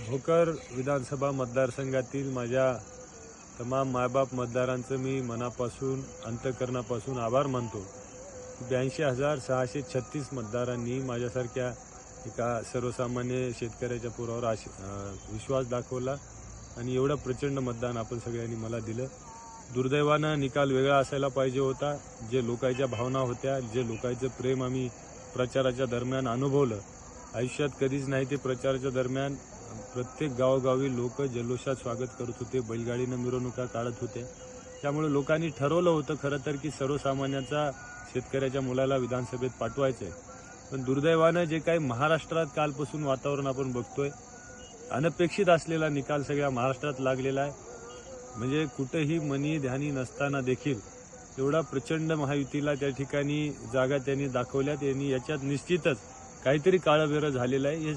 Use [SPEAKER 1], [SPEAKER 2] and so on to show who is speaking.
[SPEAKER 1] भोकर विधानसभा मतदारसंघातील माझ्या तमाम मायबाप मतदारांचं मी मनापासून अंतःकरणापासून आभार मानतो. 82,636 मतदारांनी माझ्यासारख्या एका सर्वसामान्य शेतकऱ्याच्या पुरावर विश्वास दाखवला आणि एवढं प्रचंड मतदान आपण सगळ्यांनी मला दिलं. दुर्दैवानं निकाल वेगळा असायला पाहिजे होता. जे लोकांच्या भावना होत्या, जे लोकांचं प्रेम आम्ही प्रचाराच्या दरम्यान अनुभवलं, आयुष्यात कधीच नाही. ते प्रचाराच्या दरम्यान प्रत्येक गावोगावी लोक जल्लोषात स्वागत करत होते, बैलगाडीनं मिरवणुका काढत होते. त्यामुळे लोकांनी ठरवलं होतं खरं तर की सर्वसामान्याचा शेतकऱ्याच्या मुलाला विधानसभेत पाठवायचं आहे. पण दुर्दैवानं जे काही महाराष्ट्रात कालपासून वातावरण आपण बघतोय, अनपेक्षित असलेला निकाल सगळ्या महाराष्ट्रात लागलेला आहे. म्हणजे कुठेही मनी ध्यानी नसताना देखील एवढा प्रचंड महायुतीला त्या ठिकाणी जागा त्यांनी दाखवल्यात. यांनी याच्यात निश्चितच काहीतरी काळं वेरं झालेलं आहे. हे